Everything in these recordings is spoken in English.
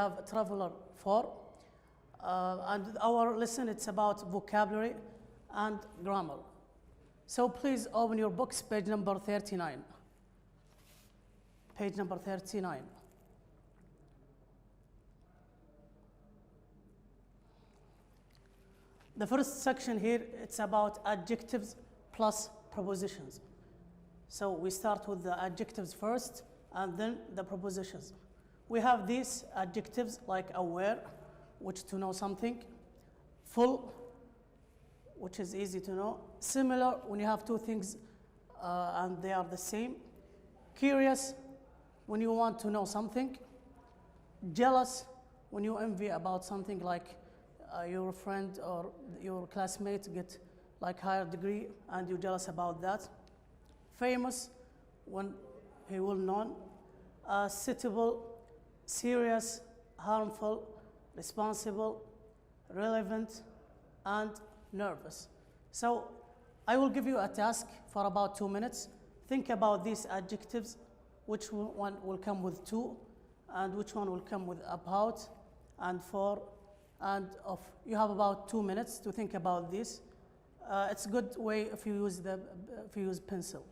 have traveler 4. And our lesson, it's about vocabulary and grammar. So please open your books, page number 39. Page number 39. The first section here, it's about adjectives plus prepositions. So we start with the adjectives first, and then the prepositions. We have these adjectives like aware, which to know something, full, which is easy to know, similar when you have two things and they are the same, curious when you want to know something, jealous when you envy about something like your friend or your classmate get like higher degree and you're jealous about that, famous when he will known, suitable, serious, harmful, responsible, relevant, and nervous. So I will give you a task for about 2 minutes. Think about these adjectives, which one will come with to, and which one will come with about, and for, and of. You have about 2 minutes to think about this. It's a good way if you use pencil.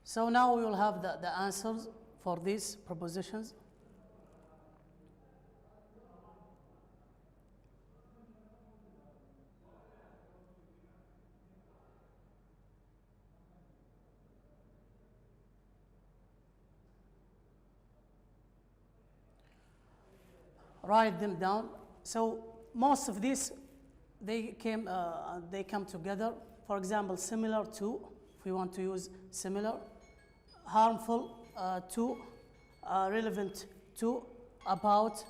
So now we will have the answers for these propositions. Write them down. So most of these, they come together. For example, similar to, if we want to use similar, harmful to, relevant to, about,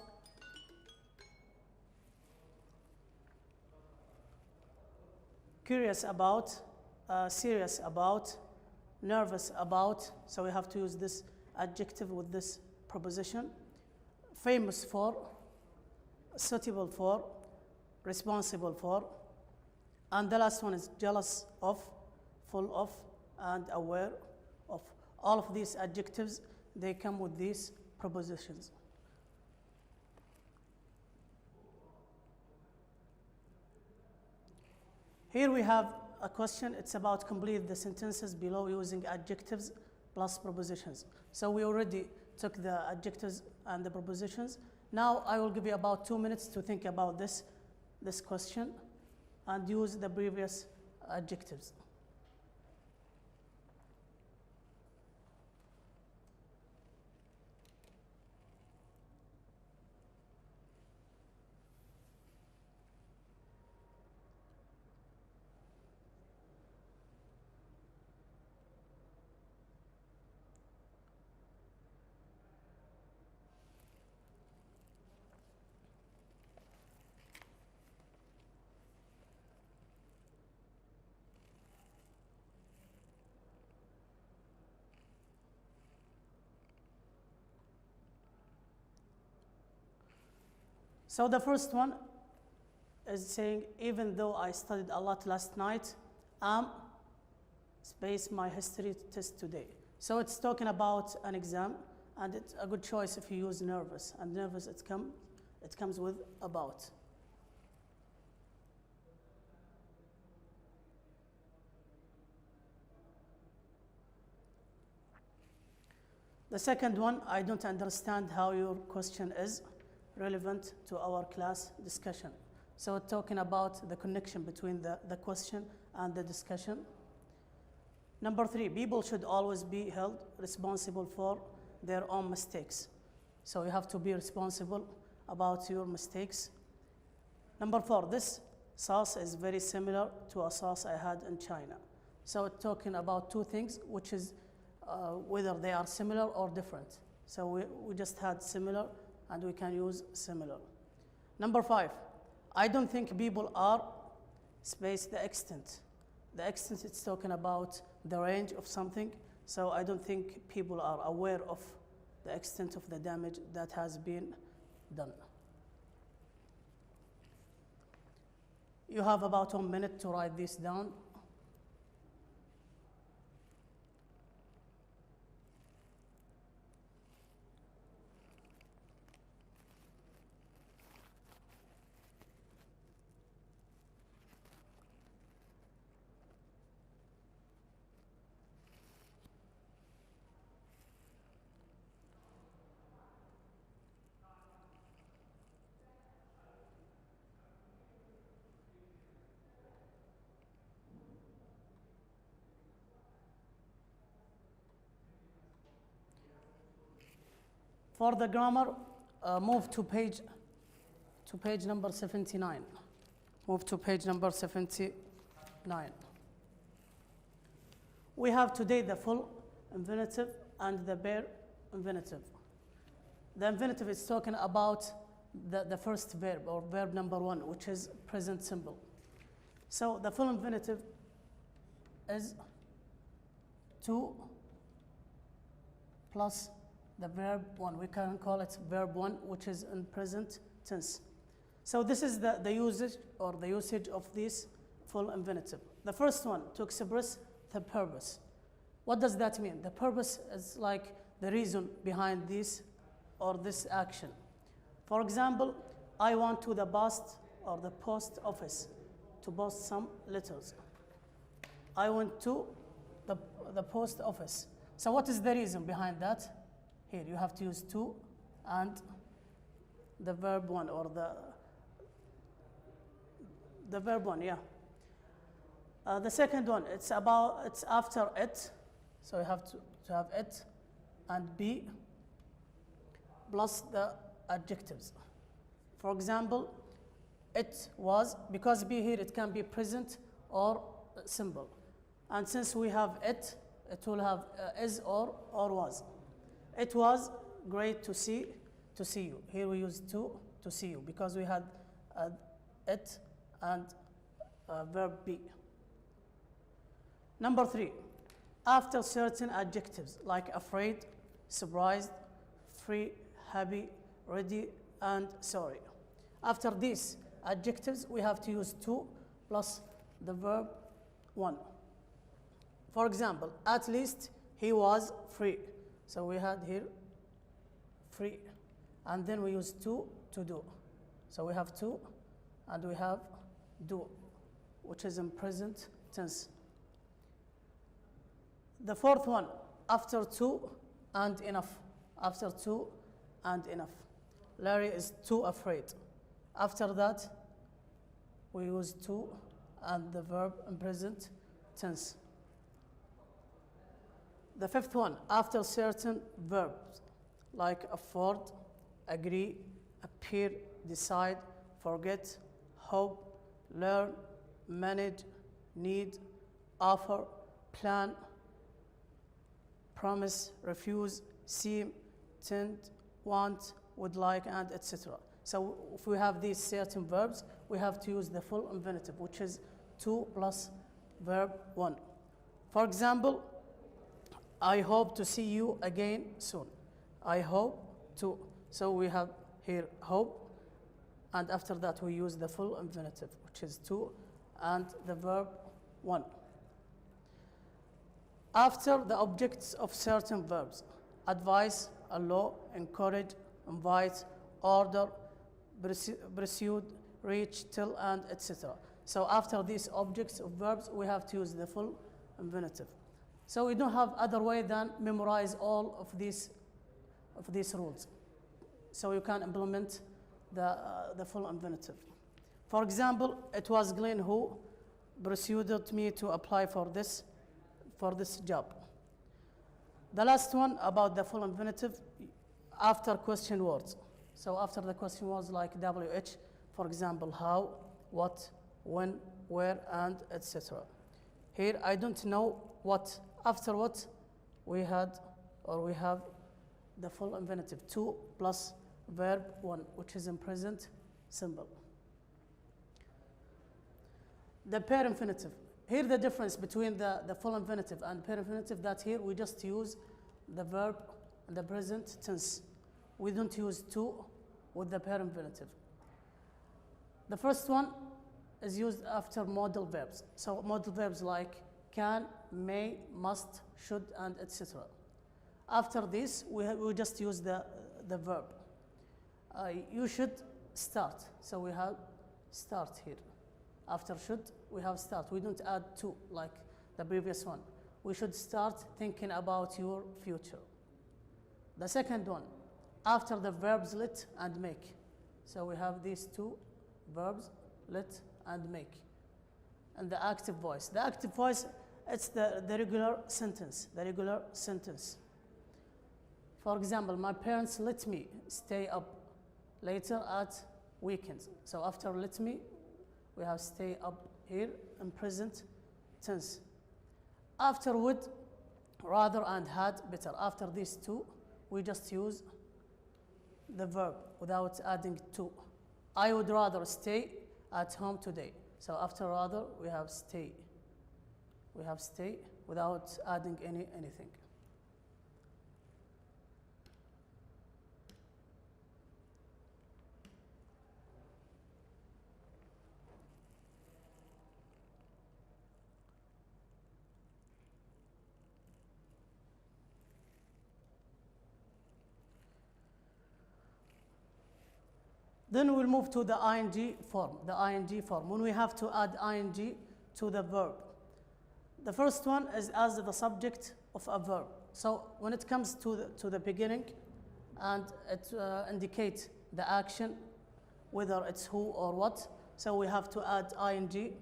curious about, serious about, nervous about. So we have to use this adjective with this preposition. Famous for, suitable for, responsible for, and the last one is jealous of, full of, and aware of. All of these adjectives, they come with these prepositions. Here we have a question. It's about complete the sentences below using adjectives plus prepositions. So we already took the adjectives and the prepositions. Now I will give you about 2 minutes to think about this question and use the previous adjectives. So the first one is saying, even though I studied a lot last night, space my history test today. So it's talking about an exam, and it's a good choice if you use nervous. And nervous, it comes with about. The second one, I don't understand how your question is relevant to our class discussion. So talking about the connection between the question and the discussion. Number 3, people should always be held responsible for their own mistakes. So you have to be responsible about your mistakes. Number 4, this sauce is very similar to a sauce I had in China. So it's talking about two things, which is whether they are similar or different. So we just had similar, and we can use similar. Number 5, I don't think people are space the extent. The extent, it's talking about the range of something. So I don't think people are aware of the extent of the damage that has been done. You have about 1 minute to write this down. For the grammar, move to page number 79. Move to page number 79. We have today the full infinitive and the bare infinitive. The infinitive is talking about the first verb, or verb number 1, which is present simple. So the full infinitive is to plus the verb 1. We can call it verb 1, which is in present tense. So this is the usage or the usage of this full infinitive. The first one, to express the purpose. What does that mean? The purpose is like the reason behind this or this action. For example, I went to the post or the post office to post some letters. I went to the post office. So what is the reason behind that? Here you have to use to and the verb 1, or the verb 1, yeah. The second one, it's after it. So you have to have it and be plus the adjectives. For example, it was, because be here, it can be present or simple. And since we have it will have is or was. It was great to see you. Here we use to see you because we had it and verb be. Number 3, after certain adjectives like afraid, surprised, free, happy, ready, and sorry. After these adjectives, we have to use to plus the verb 1. For example, at least he was free. So we had here free, and then we use to do. So we have to, and we have do, which is in present tense. The fourth one, after to and enough. After to and enough. Larry is too afraid. After that, we use to and the verb in present tense. The fifth one, after certain verbs like afford, agree, appear, decide, forget, hope, learn, manage, need, offer, plan, promise, refuse, seem, tend, want, would like, and etc. So if we have these certain verbs, we have to use the full infinitive, which is to plus verb 1. For example, I hope to see you again soon. I hope to. So we have here hope, and after that we use the full infinitive, which is to, and the verb 1. After the objects of certain verbs, advise, allow, encourage, invite, order, pursue, reach, tell, and etc. So after these objects of verbs, we have to use the full infinitive. So we don't have other way than memorize all of these rules. So you can implement the full infinitive. For example, it was Glenn who persuaded me to apply for this job. The last one about the full infinitive, after question words. So after the question words like WH, For example, how, what, when, where, and etc. Here, I don't know what. After what, we have the full infinitive, to plus verb 1, which is in present simple. The pair infinitive. Here the difference between the full infinitive and pair infinitive, that here we just use the verb in the present tense. We don't use to with the pair infinitive. The first one is used after modal verbs. So modal verbs like can, may, must, should, and etc. After this, we just use the verb. You should start. So we have start here. After should, we have start. We don't add to like the previous one. We should start thinking about your future. The second one, after the verbs let and make. So we have these two verbs, let and make. And the active voice. The active voice, it's the regular sentence, For example, my parents let me stay up later at weekends. So after let me, we have stay up here in present tense. After would, rather, and had, better. After these two, we just use the verb without adding to. I would rather stay at home today. So after rather, we have stay. We have stay without adding anything. Then we'll move to the ing form, when we have to add ing to the verb. The first one is as the subject of a verb. So when it comes to the beginning, and it indicates the action, whether it's who or what, so we have to add ing.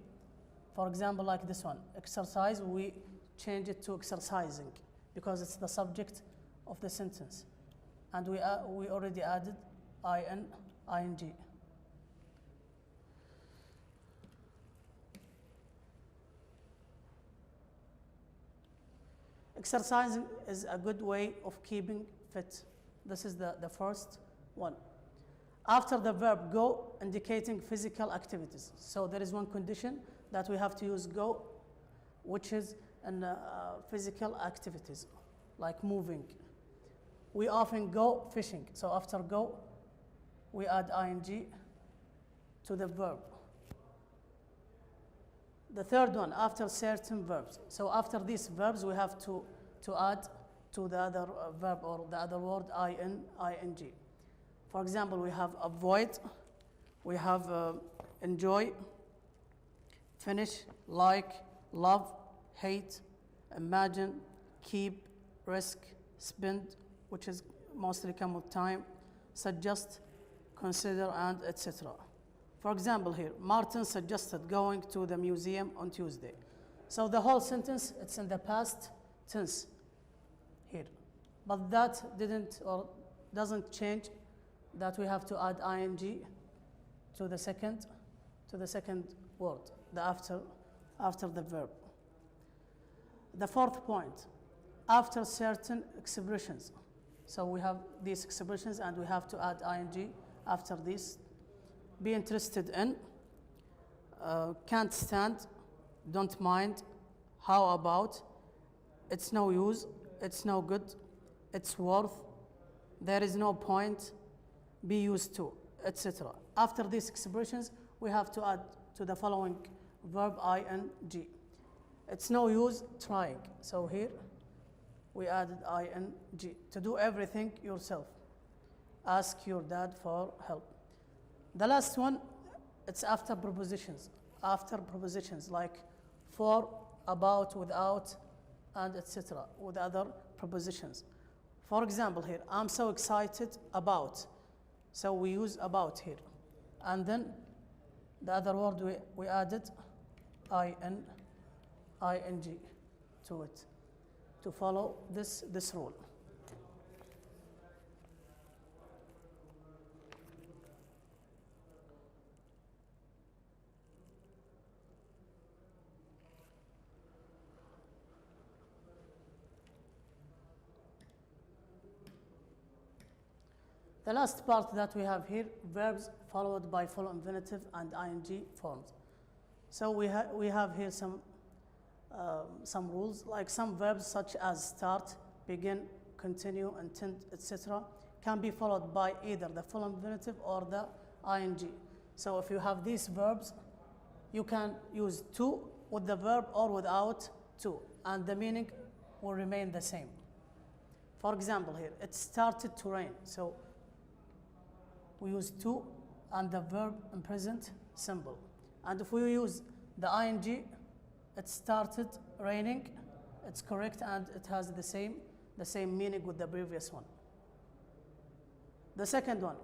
For example, like this one, exercise, we change it to exercising because it's the subject of the sentence. And we already added ing. Exercising is a good way of keeping fit. This is the first one. After the verb go, indicating physical activities. So there is one condition that we have to use go, which is in physical activities, like moving. We often go fishing. So after go, we add ing to the verb. The third one, after certain verbs. So after these verbs, we have to add to the other verb or the other word ing. For example, we have avoid, we have enjoy, finish, like, love, hate, imagine, keep, risk, spend, which is mostly come with time, suggest, consider, and etc. For example here, Martin suggested going to the museum on Tuesday. So the whole sentence, it's in the past tense here. But that doesn't change that we have to add ing to the second word, after the verb. The fourth point, after certain expressions. So we have these expressions and we have to add ing after this. Be interested in, can't stand, don't mind, how about, it's no use, it's no good, it's worth, there is no point, be used to, etc. After these expressions, we have to add to the following verb ing. It's no use trying. So here we added ing to do everything yourself. Ask your dad for help. The last one, it's after prepositions. After prepositions like for, about, without, and etc. with other prepositions. For example here, I'm so excited about. So we use about here. And then the other word we added ing to it to follow this rule. The last part that we have here, verbs followed by full infinitive and ing forms. So we have here some rules, like some verbs such as start, begin, continue, intend, etc. can be followed by either the full infinitive or the ing. So if you have these verbs, you can use to with the verb or without to, and the meaning will remain the same. For example here, it started to rain. So we use to and the verb in present simple. And if we use the ing, it started raining, it's correct, and it has the same meaning with the previous one. The second one,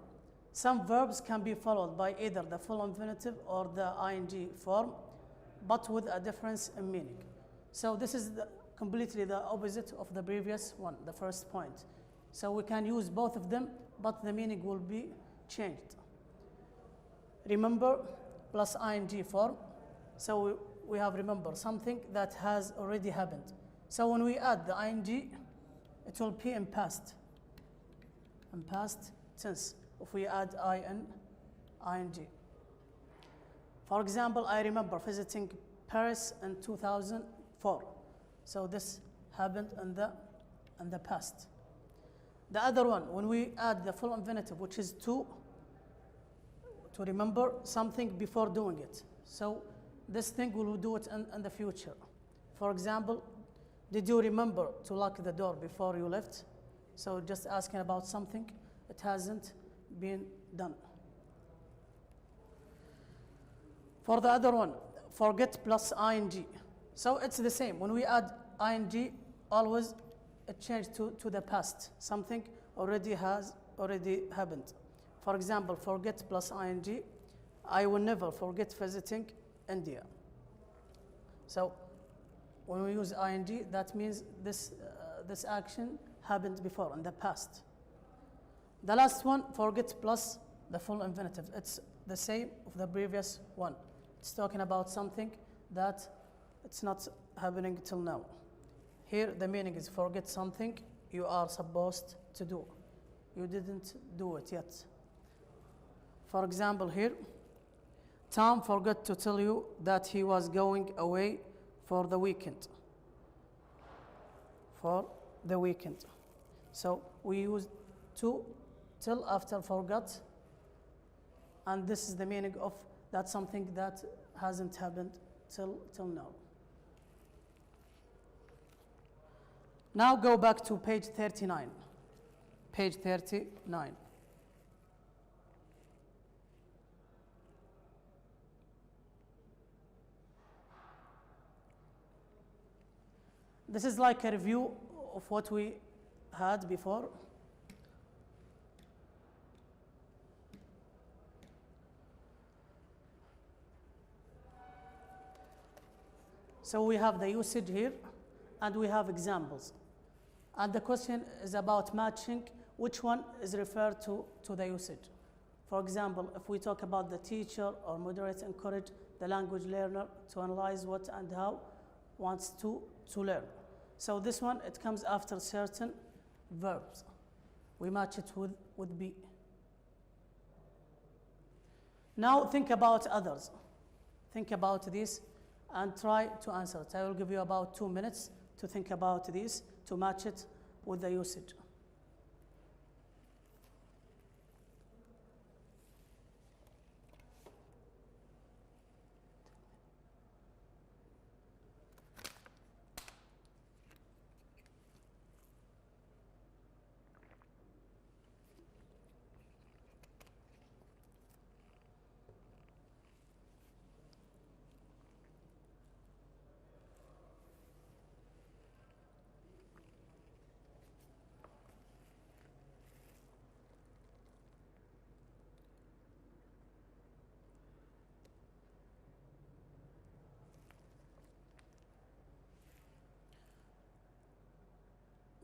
some verbs can be followed by either the full infinitive or the ing form, but with a difference in meaning. So this is completely the opposite of the previous one, the first point. So we can use both of them, but the meaning will be changed. Remember plus ing form. So we have remember, something that has already happened. So when we add the ing, it will be in past tense if we add ing. For example, I remember visiting Paris in 2004. So this happened in the past. The other one, when we add the full infinitive, which is to remember something before doing it. So this thing we will do it in the future. For example, did you remember to lock the door before you left? So just asking about something, it hasn't been done. For the other one, forget plus ing. So it's the same. When we add ing, always it changes to the past. Something already happened. For example, forget plus ing, I will never forget visiting India. So when we use ing, that means this action happened before, in the past. The last one, forget plus the full infinitive. It's the same of the previous one. It's talking about something that it's not happening till now. Here the meaning is forget something you are supposed to do. You didn't do it yet. For example here, Tom forgot to tell you that he was going away for the weekend. So we use to till after forgot, and this is the meaning of that something that hasn't happened till now. Now go back to page 39. Page 39. This is like a review of what we had before. So we have the usage here, and we have examples. And the question is about matching which one is referred to the usage. For example, if we talk about the teacher or moderate encourage the language learner to analyze what and how wants to learn. So this one, it comes after certain verbs. We match it with be. Now think about others. Think about this and try to answer it. I will give you about 2 minutes to think about this, to match it with the usage.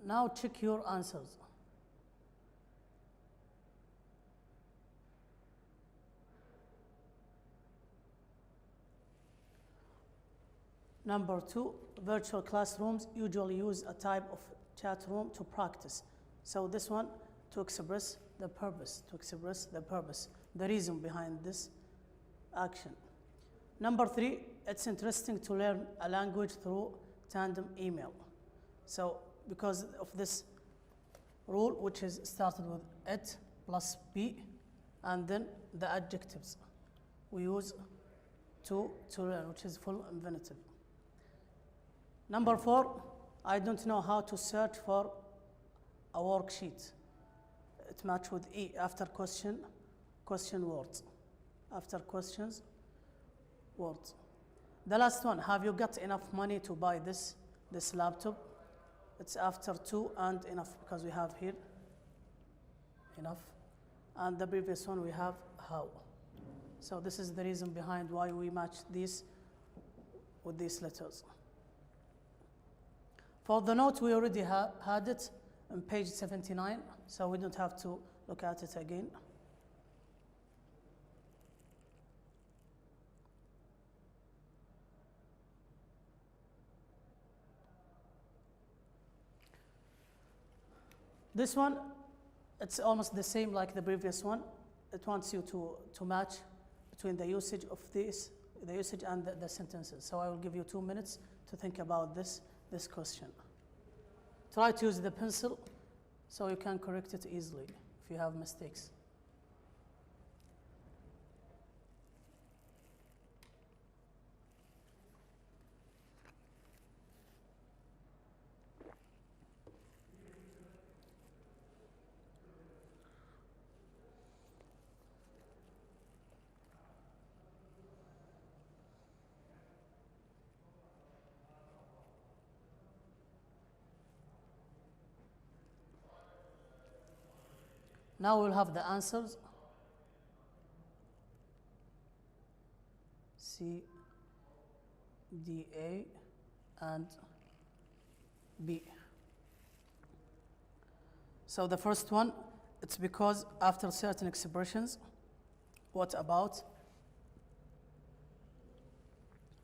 Now check your answers. Number 2, virtual classrooms usually use a type of chat room to practice. So this one, to express the purpose, to express the purpose, the reason behind this action. Number 3, it's interesting to learn a language through tandem email. So because of this rule, which is started with it plus be, and then the adjectives we use to learn, which is full infinitive. Number 4, I don't know how to search for a worksheet. It matches with E after question words. After questions, words. The last one, have you got enough money to buy this laptop? It's after to and enough, because we have here enough. And the previous one we have how. So this is the reason behind why we match these with these letters. For the note, we already had it on page 79, so we don't have to look at it again. This one, it's almost the same like the previous one. It wants you to match between the usage of this, the usage and the sentences. So I will give you 2 minutes to think about this question. Try to use the pencil so you can correct it easily if you have mistakes. Now we'll have the answers. C, D, A, and B. So the first one, it's because after certain expressions, what about?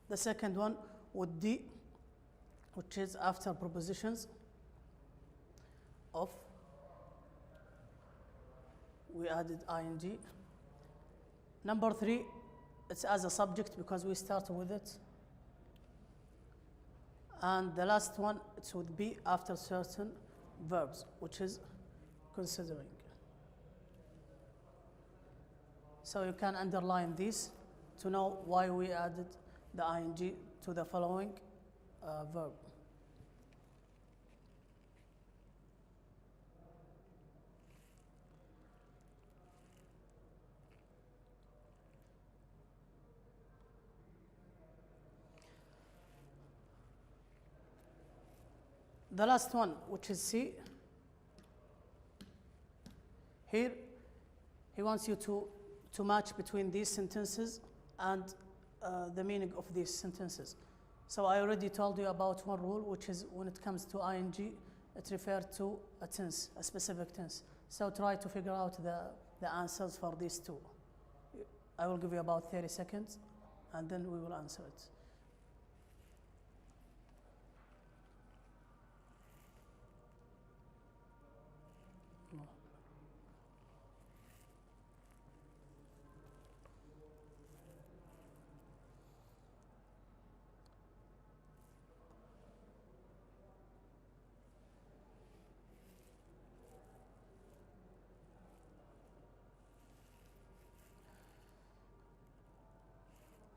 The second one would D, which is after prepositions of. We added ing. Number 3, it's as a subject because we started with it. And the last one, it would be after certain verbs, which is considering. So you can underline these to know why we added the ing to the following verb. The last one, which is C, here he wants you to match between these sentences and the meaning of these sentences. So I already told you about one rule, which is when it comes to ing, it refers to a tense, a specific tense. So try to figure out the answers for these two. I will give you about 30 seconds, and then we will answer it.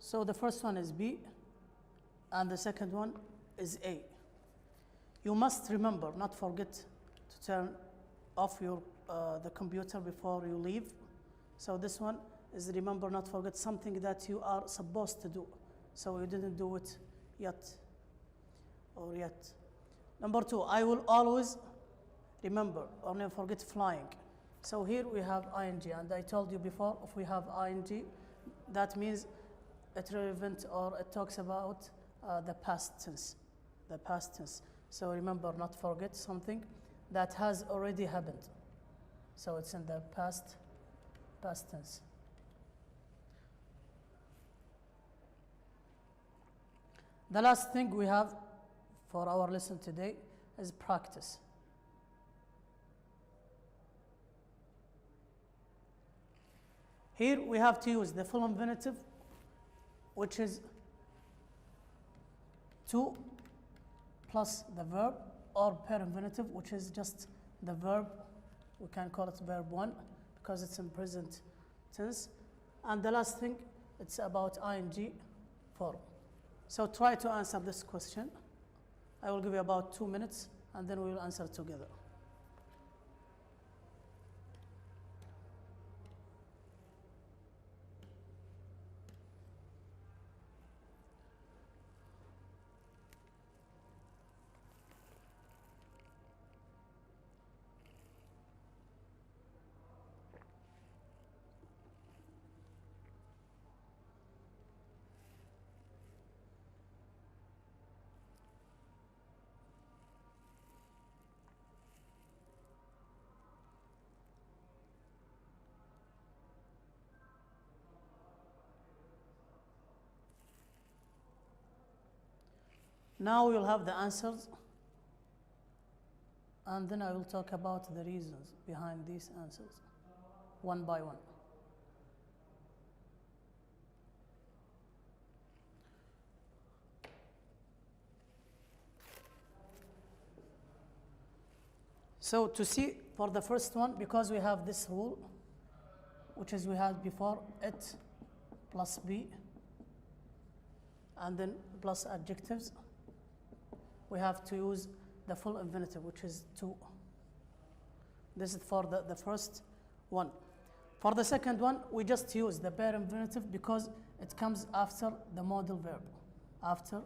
So the first one is B, and the second one is A. You must remember, not forget to turn off the computer before you leave. So this one is remember, not forget, something that you are supposed to do. So you didn't do it yet. Number 2, I will always remember or never forget flying. So here we have ing, and I told you before, if we have ing, that means it's relevant or it talks about the past tense. So remember, not forget something that has already happened. So it's in the past tense. The last thing we have for our lesson today is practice. Here we have to use the full infinitive, which is to plus the verb, or pair infinitive, which is just the verb. We can call it verb 1 because it's in present tense. And the last thing, it's about ing form. So try to answer this question. I will give you about 2 minutes, and then we will answer together. Now we will have the answers, and then I will talk about the reasons behind these answers, one by one. So to see, for the first one, because we have this rule, which is we had before, it plus be, and then plus adjectives, we have to use the full infinitive, which is to. This is for the first one. For the second one, we just use the pair infinitive because it comes after the modal verb, after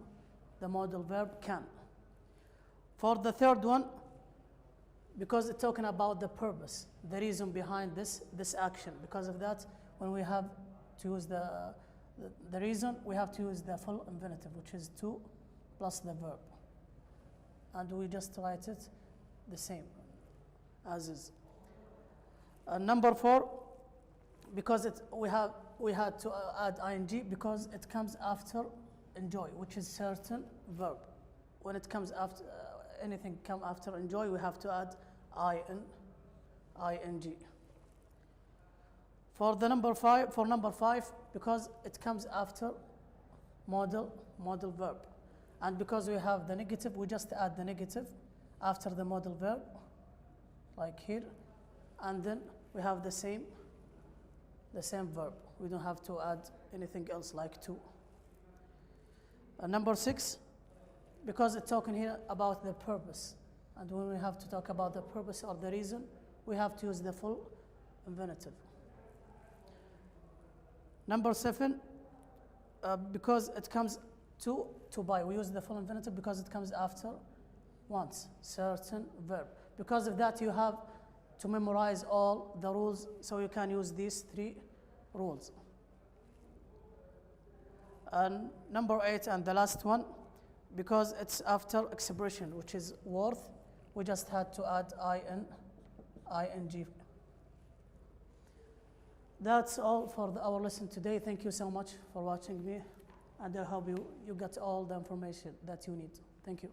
the modal verb can. For the third one, because it's talking about the purpose, the reason behind this action. Because of that, when we have to use the reason, we have to use the full infinitive, which is to plus the verb. And we just write it the same as is. Number 4, because we had to add ing because it comes after enjoy, which is certain verb. When it comes after anything come after enjoy, we have to add ing. For number 5, because it comes after modal verb. And because we have the negative, we just add the negative after the modal verb, like here. And then we have the same verb. We don't have to add anything else like to. Number 6, because it's talking here about the purpose. And when we have to talk about the purpose or the reason, we have to use the full infinitive. Number 7, because it comes to buy. We use the full infinitive because it comes after once, certain verb. Because of that, you have to memorize all the rules, so you can use these 3 rules. And number 8, and the last one, because it's after expression, which is worth, we just had to add ing. That's all for our lesson today. Thank you so much for watching me. And I hope you got all the information that you need. Thank you.